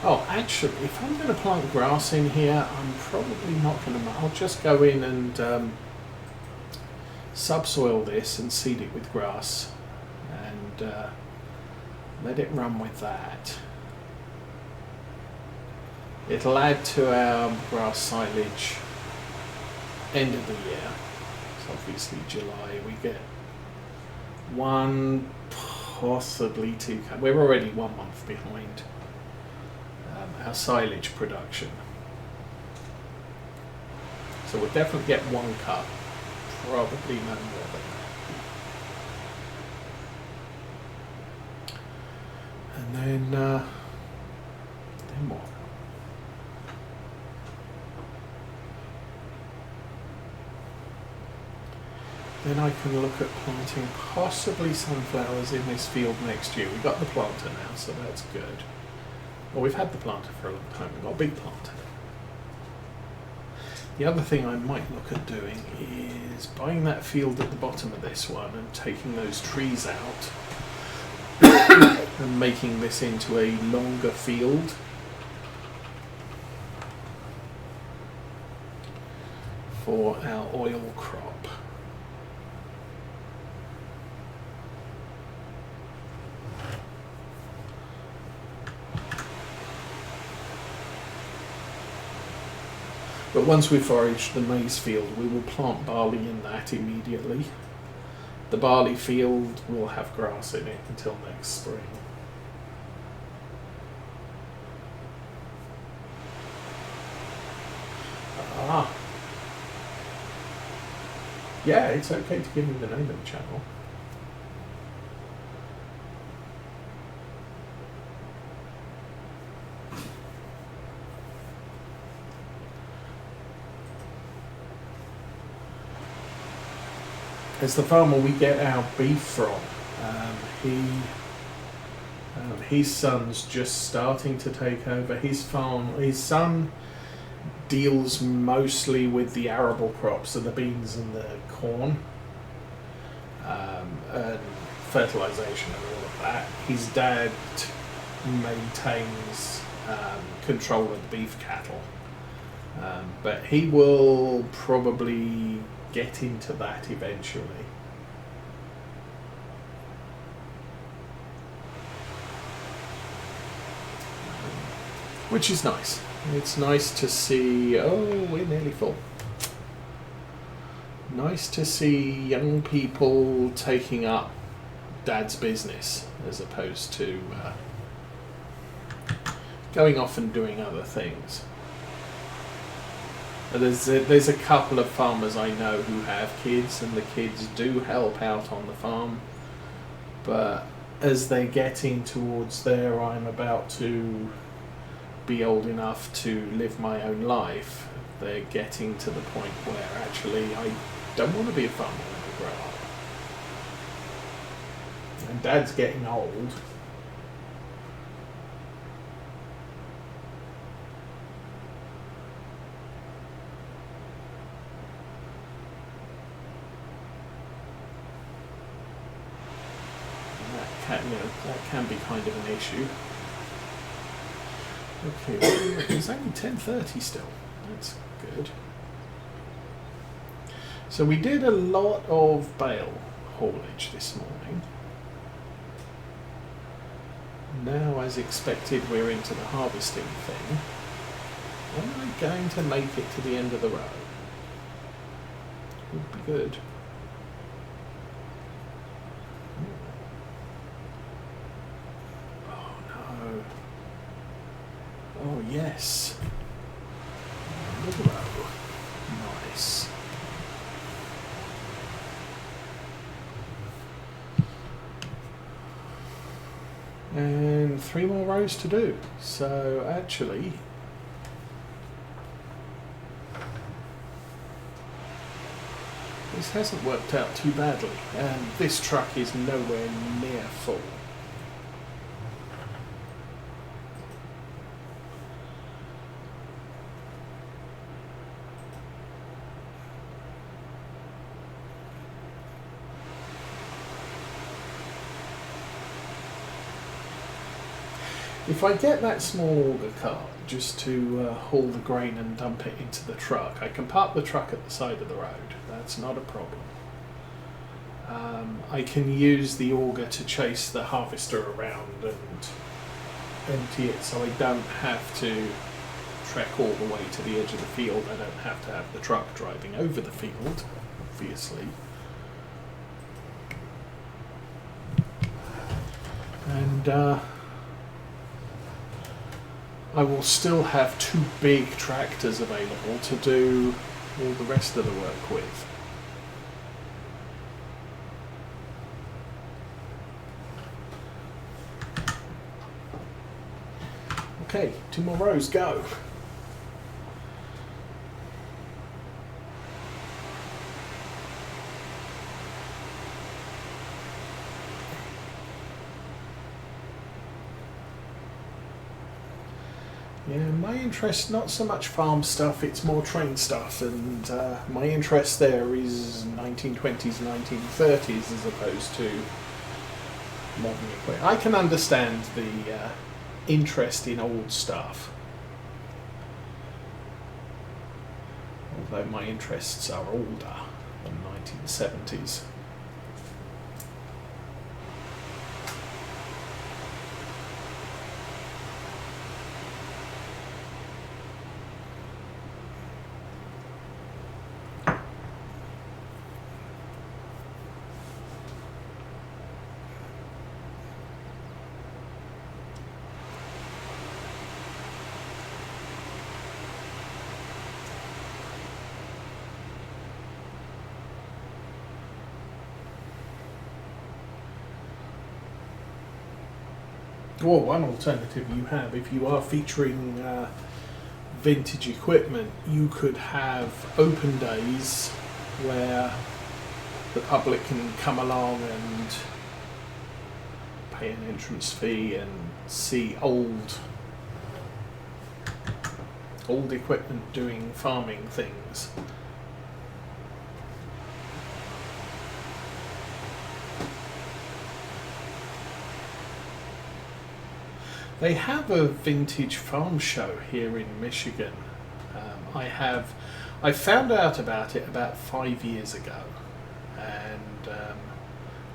Oh, actually, if I'm going to plant grass in here, I'm probably not going to. I'll just go in and subsoil this and seed it with grass, and let it run with that. It'll add to our grass silage end of the year. So obviously July we get one, possibly two. We're already 1 month behind our silage production. So we'll definitely get one cut, probably no more than that. And then what? Then I can look at planting possibly sunflowers in this field next year. We've got the planter now, so that's good. Well, we've had the planter for a long time. We've got a big planter. The other thing I might look at doing is buying that field at the bottom of this one and taking those trees out and making this into a longer field. For our oil crop. But once we've foraged the maize field, we will plant barley in that immediately. The barley field will have grass in it until next spring. Ah. Yeah, it's okay to give him the name of the channel. It's the farmer we get our beef from. His son's just starting to take over his farm. His son deals mostly with the arable crops, so the beans and the corn, and fertilization and all of that. His dad maintains control of the beef cattle, but he will probably get into that eventually. Which is nice. It's nice to see. Oh, we're nearly full. Nice to see young people taking up dad's business as opposed to going off and doing other things. There's a couple of farmers I know who have kids, and the kids do help out on the farm, but as they're getting towards there, I'm about to be old enough to live my own life, they're getting to the point where actually I don't want to be a farmer when I grow up. And dad's getting old. That can be kind of an issue. Okay, well, it's only 10:30 still. That's good. So we did a lot of bale haulage this morning. Now, as expected, we're into the harvesting thing. Am I going to make it to the end of the row? Would be good. Oh, yes. Nice. And 3 more rows to do. So actually, this hasn't worked out too badly. And this truck is nowhere near full. If I get that small auger cart just to haul the grain and dump it into the truck, I can park the truck at the side of the road. That's not a problem. I can use the auger to chase the harvester around and empty it, so I don't have to trek all the way to the edge of the field. I don't have to have the truck driving over the field, obviously. And I will still have 2 big tractors available to do all the rest of the work with. Okay, 2 more rows, go. Yeah, my interest, not so much farm stuff, it's more train stuff, and my interest there is 1920s, 1930s as opposed to modern equipment. I can understand the interest in old stuff, although my interests are older than 1970s. Well, one alternative you have, if you are featuring vintage equipment, you could have open days where the public can come along and pay an entrance fee and see old equipment doing farming things. They have a vintage farm show here in Michigan. I found out about it about 5 years ago, and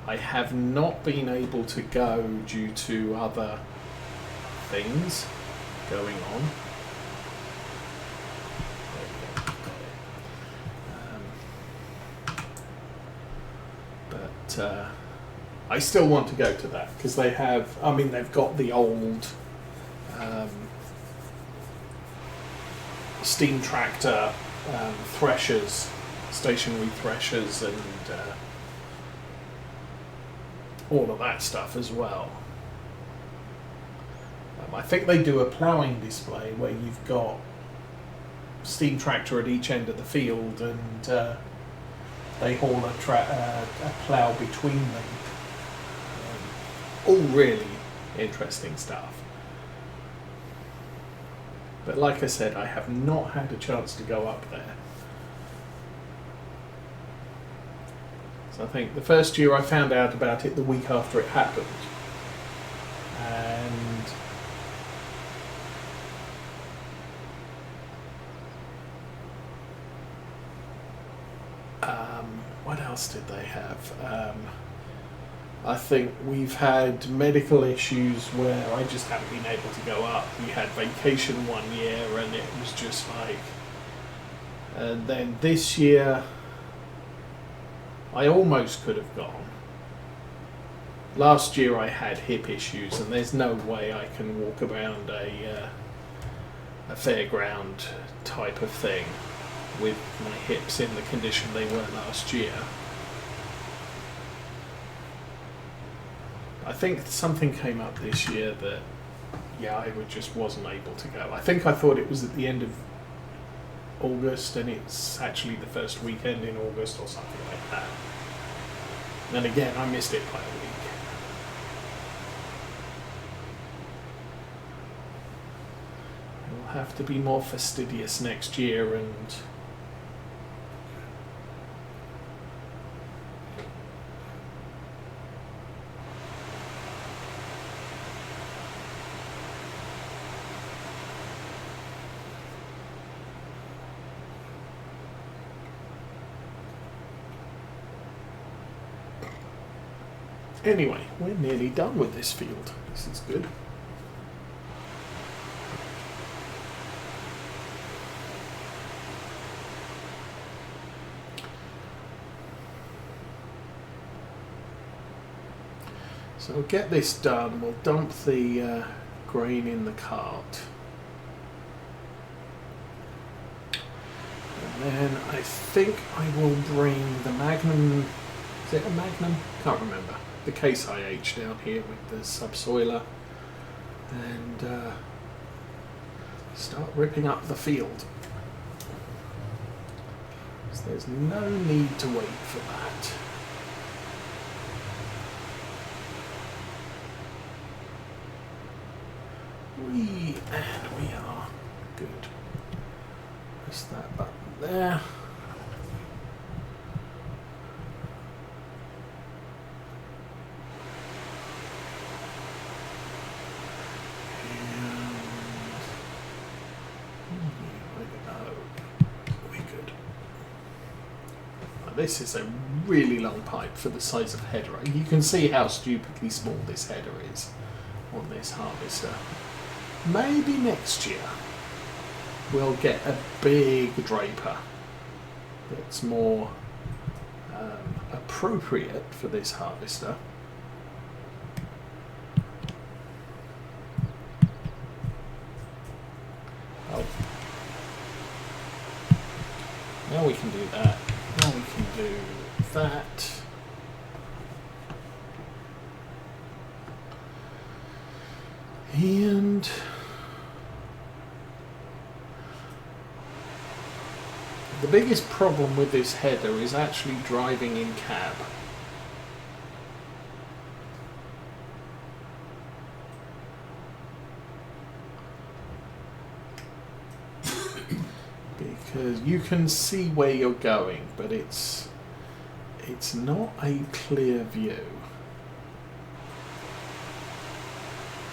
I have not been able to go due to other things going on. But I still want to go to that because they have, I mean, they've got the old steam tractor threshers, stationary threshers, and all of that stuff as well. I think they do a ploughing display where you've got steam tractor at each end of the field, and they haul a plough between them. All really interesting stuff. But like I said, I have not had a chance to go up there. So I think the first year I found out about it the week after it happened. And what else did they have? I think we've had medical issues where I just haven't been able to go up. We had vacation one year and it was just like... And then this year, I almost could have gone. Last year I had hip issues and there's no way I can walk around a fairground type of thing with my hips in the condition they were last year. I think something came up this year that, yeah, I just wasn't able to go. I think I thought it was at the end of August and it's actually the first weekend in August or something like that. And again, I missed it by a week. We'll have to be more fastidious next year and Anyway, we're nearly done with this field. This is good. So we'll get this done. We'll dump the grain in the cart. And then I think I will bring the Magnum. Is it a Magnum? Can't remember. The Case IH down here with the subsoiler. And start ripping up the field. So there's no need to wait for that. And we are good. Press that button there. This is a really long pipe for the size of header. You can see how stupidly small this header is on this harvester. Maybe next year we'll get a big draper that's more appropriate for this harvester. Oh. Now we can do that. Now we can do that. And the biggest problem with this header is actually driving in cab. Because you can see where you're going, but it's not a clear view.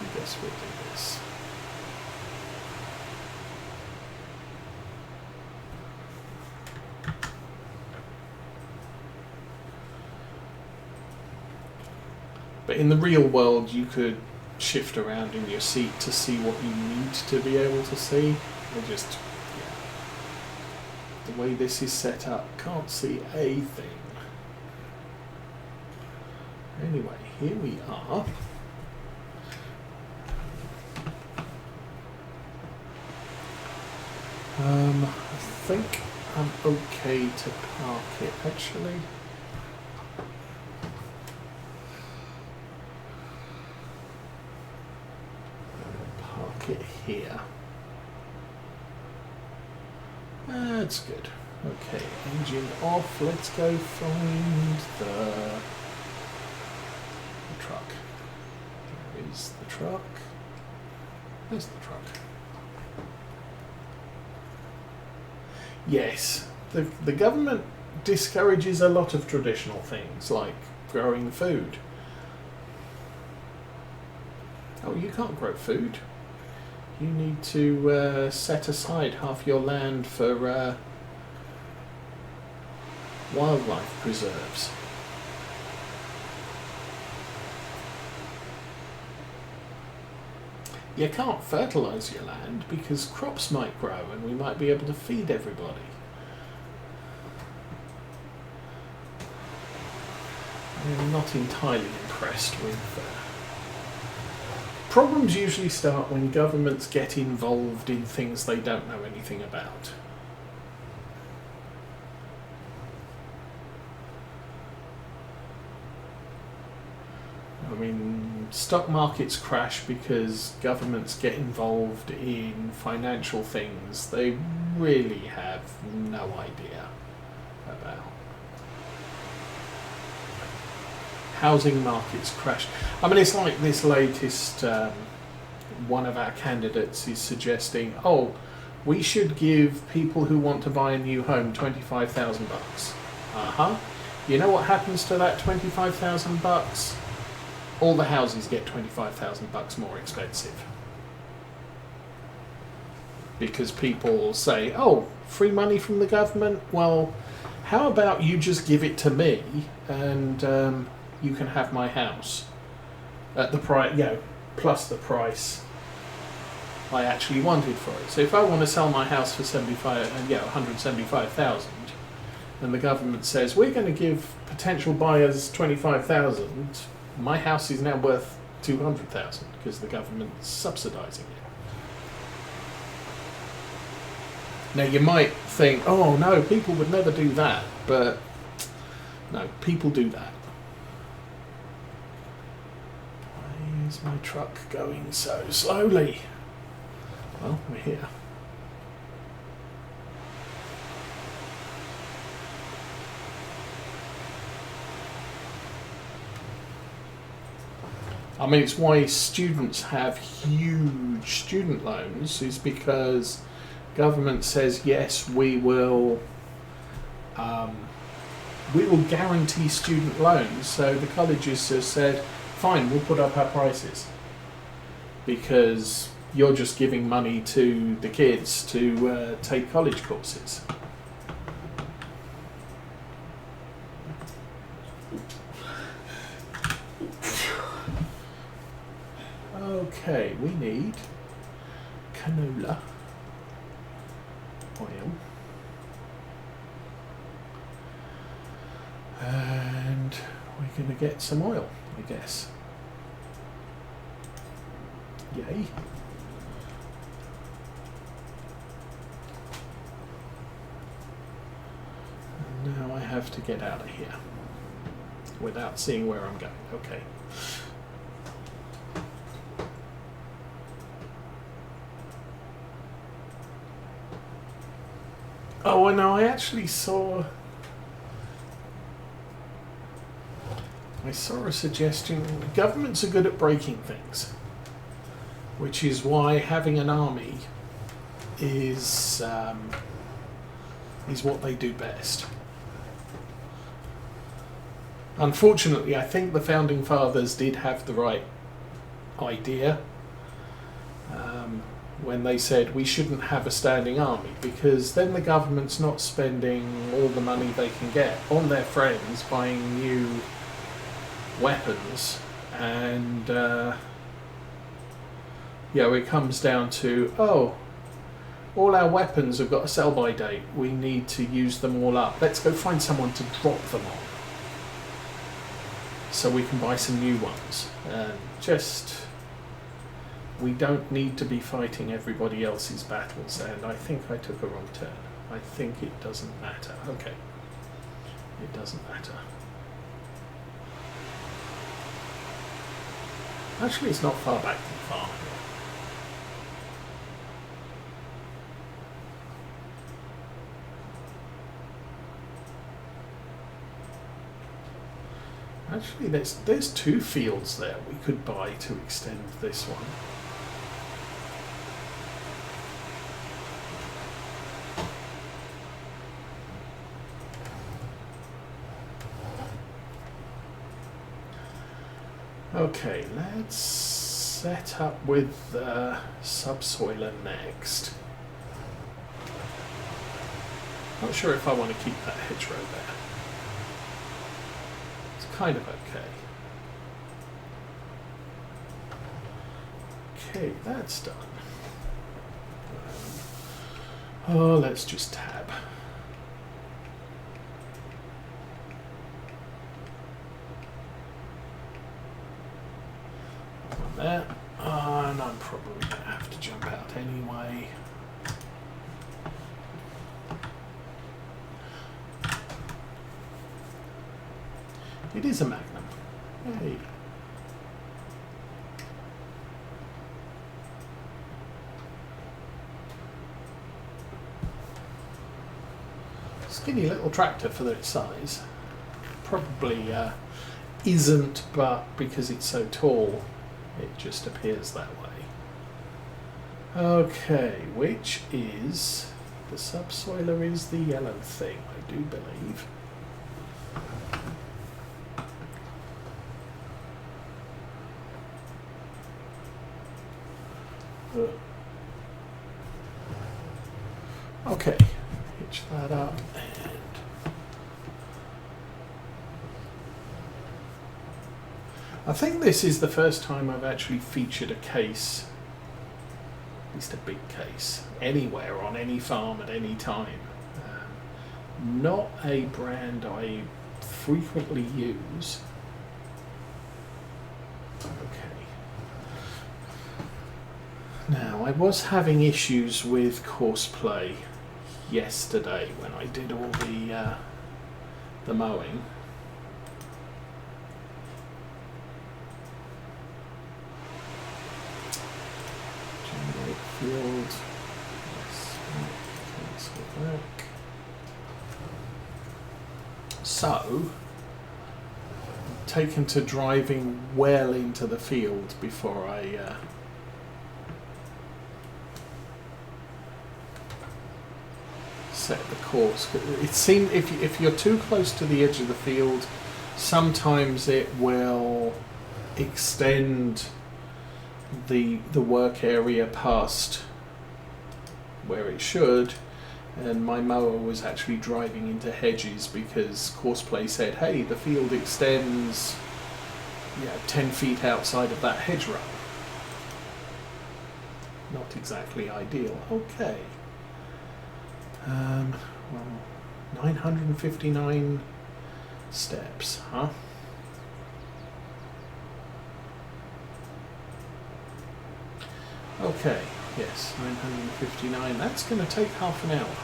I guess we'll do this. But in the real world, you could shift around in your seat to see what you need to be able to see. I just, the way this is set up, can't see a thing. Anyway, here we are. I think I'm okay to park it actually. Park it here. That's good. Okay, engine off. Let's go find the truck. There is the truck. There's the truck. Yes, the government discourages a lot of traditional things like growing food. Oh, you can't grow food. You need to set aside half your land for wildlife preserves. You can't fertilise your land because crops might grow and we might be able to feed everybody. I'm not entirely impressed with problems usually start when governments get involved in things they don't know anything about. I mean, stock markets crash because governments get involved in financial things they really have no idea about. Housing markets crash. I mean, it's like this latest, one of our candidates is suggesting, oh, we should give people who want to buy a new home $25,000. You know what happens to that $25,000? All the houses get $25,000 more expensive. Because people say, oh, free money from the government? Well, how about you just give it to me and you can have my house at the price, plus the price I actually wanted for it. So if I want to sell my house for 175,000, and the government says we're going to give potential buyers 25,000, my house is now worth 200,000 because the government's subsidising it. Now you might think, oh no, people would never do that, but no, people do that. Why is my truck going so slowly? Well, we're here. I mean, it's why students have huge student loans, is because government says, yes, we will guarantee student loans. So the colleges have said, fine, we'll put up our prices because you're just giving money to the kids to take college courses. Okay, we need canola oil and we're going to get some oil, I guess. Yay. And now I have to get out of here without seeing where I'm going. Okay. Oh, and I actually saw a suggestion. Governments are good at breaking things, which is why having an army is what they do best. Unfortunately, I think the founding fathers did have the right idea when they said we shouldn't have a standing army, because then the government's not spending all the money they can get on their friends buying new weapons, and it comes down to, all our weapons have got a sell-by date, we need to use them all up, let's go find someone to drop them on so we can buy some new ones. We don't need to be fighting everybody else's battles, and I think I took a wrong turn. I think it doesn't matter. Okay. It doesn't matter. Actually, it's not far back from the farm. Actually, there's two fields there we could buy to extend this one. Okay, let's set up with subsoiler next. Not sure if I want to keep that hedgerow there. It's kind of okay. Okay, that's done. Let's just tab. There, and I'm probably going to have to jump out anyway. It is a Magnum. Yay. Skinny little tractor for its size. Probably isn't, but because it's so tall, it just appears that way. Okay, which is the subsoiler is the yellow thing, I do believe. Okay, hitch that up and I think this is the first time I've actually featured a case, at least a big case, anywhere on any farm at any time. Not a brand I frequently use. Okay. Now, I was having issues with courseplay yesterday when I did all the mowing. Generate field. Yes, cancel that. So, taken to driving well into the field before I set the course. It seems if you're too close to the edge of the field, sometimes it will extend the work area past where it should, and my mower was actually driving into hedges because courseplay said, hey, the field extends 10 feet outside of that hedgerow. Not exactly ideal. Okay. Well, 959 steps, huh? Okay, yes, 959. That's going to take half an hour.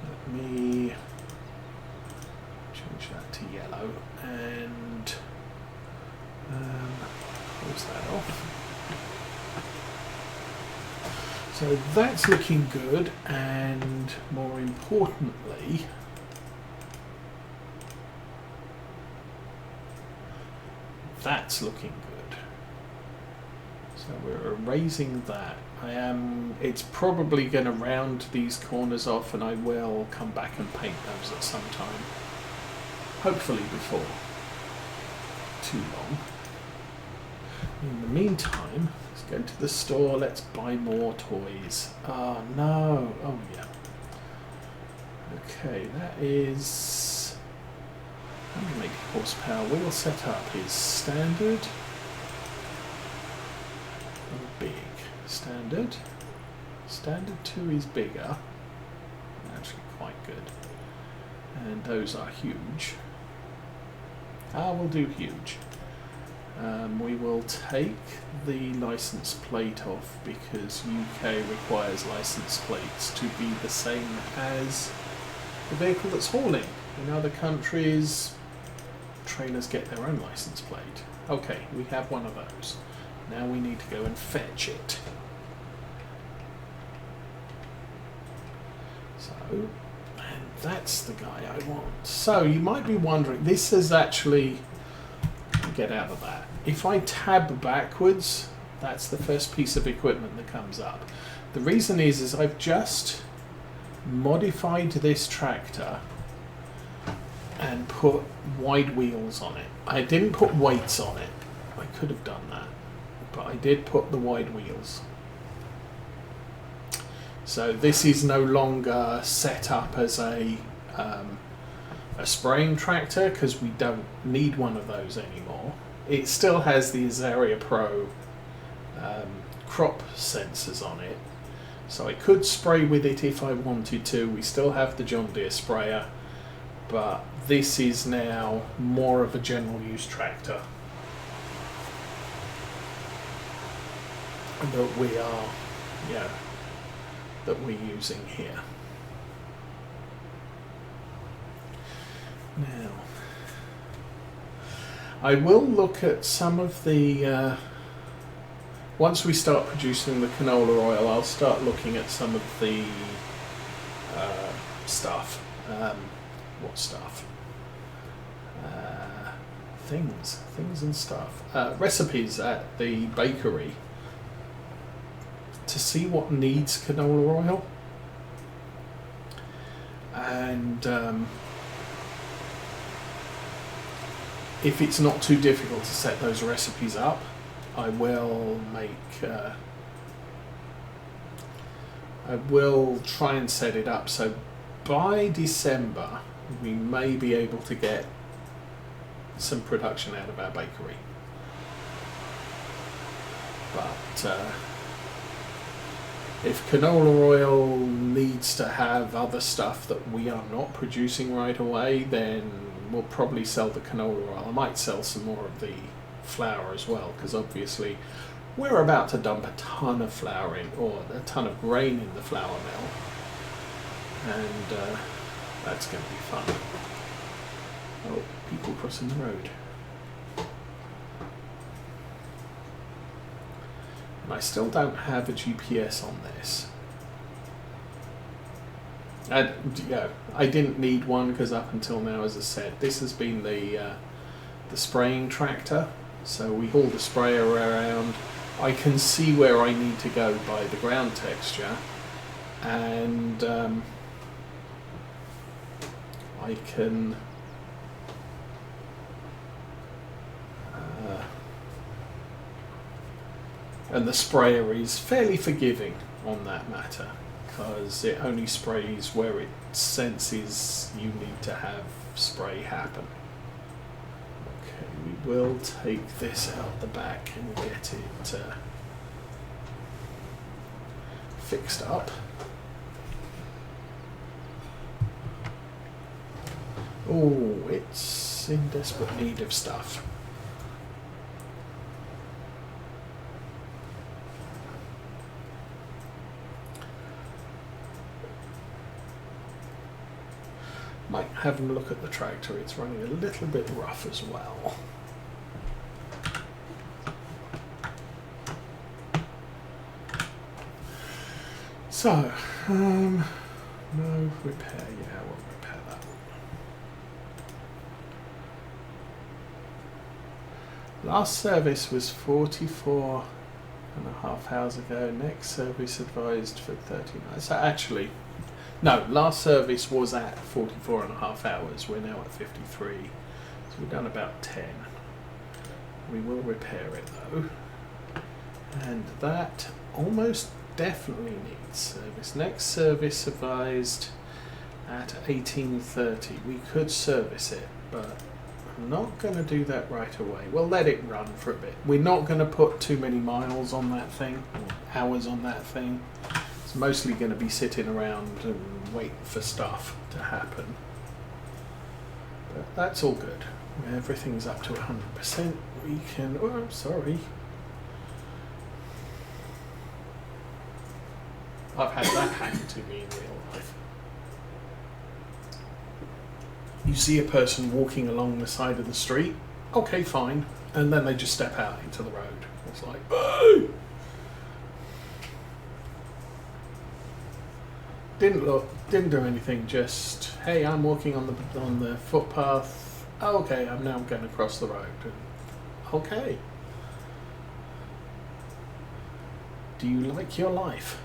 Let me change that to yellow and close that off. So that's looking good, and more importantly, that's looking good. So we're erasing that. It's probably going to round these corners off, and I will come back and paint those at some time. Hopefully before too long. In the meantime, let's go to the store, let's buy more toys. Oh no, oh yeah. Okay, that is 180 horsepower. Wheel setup is standard. Or big. Standard. Standard 2 is bigger. Actually quite good. And those are huge. We'll do huge. We will take the license plate off because UK requires license plates to be the same as the vehicle that's hauling. In other countries, trailers get their own license plate. Okay, we have one of those. Now we need to go and fetch it. So, and that's the guy I want. So you might be wondering, this is actually, get out of that. If I tab backwards, that's the first piece of equipment that comes up. The reason is I've just modified this tractor and put wide wheels on it. I didn't put weights on it. I could have done that, but I did put the wide wheels. So this is no longer set up as a spraying tractor because we don't need one of those anymore. It still has the Azaria Pro crop sensors on it, so I could spray with it if I wanted to. We still have the John Deere sprayer, but this is now more of a general use tractor that we are, that we're using here. Now, I will look at some of the, once we start producing the canola oil, I'll start looking at some of the stuff. What stuff? Things and stuff. Recipes at the bakery to see what needs canola oil. And if it's not too difficult to set those recipes up, I will I will try and set it up so by December we may be able to get some production out of our bakery. But if canola oil needs to have other stuff that we are not producing right away, then we'll probably sell the canola oil. I might sell some more of the flour as well, because obviously we're about to dump a ton of flour in, or a ton of grain in the flour mill, and that's going to be fun. Oh, people crossing the road. And I still don't have a GPS on this. And, yeah, I didn't need one because up until now, as I said, this has been the spraying tractor. So we haul the sprayer around. I can see where I need to go by the ground texture, and I can and the sprayer is fairly forgiving on that matter, because it only sprays where it senses you need to have spray happen. Okay, we will take this out the back and get it fixed up. Oh, it's in desperate need of stuff. Might have a look at the tractor. It's running a little bit rough as well. So, no repair. Yeah, we'll repair that. Last service was 44.5 hours ago. Next service advised for 39. So actually, no, last service was at 44.5 hours. We're now at 53. So we've done about 10. We will repair it though. And that almost definitely needs service. Next service advised at 18:30. We could service it, but I'm not going to do that right away. We'll let it run for a bit. We're not going to put too many miles on that thing, or hours on that thing. It's mostly going to be sitting around and waiting for stuff to happen. But that's all good. When everything's up to 100%, we can... Oh, I'm sorry. I've had that happen to me in real life. You see a person walking along the side of the street, okay, fine, and then they just step out into the road. It's like, boo! Didn't look, didn't do anything, just, hey, I'm walking on the footpath. Oh, okay, I'm now going to cross the road. Okay. Do you like your life?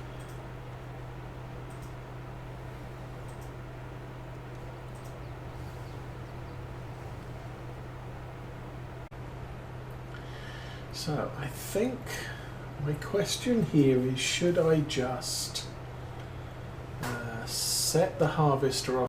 So I think my question here is, should I just set the harvester off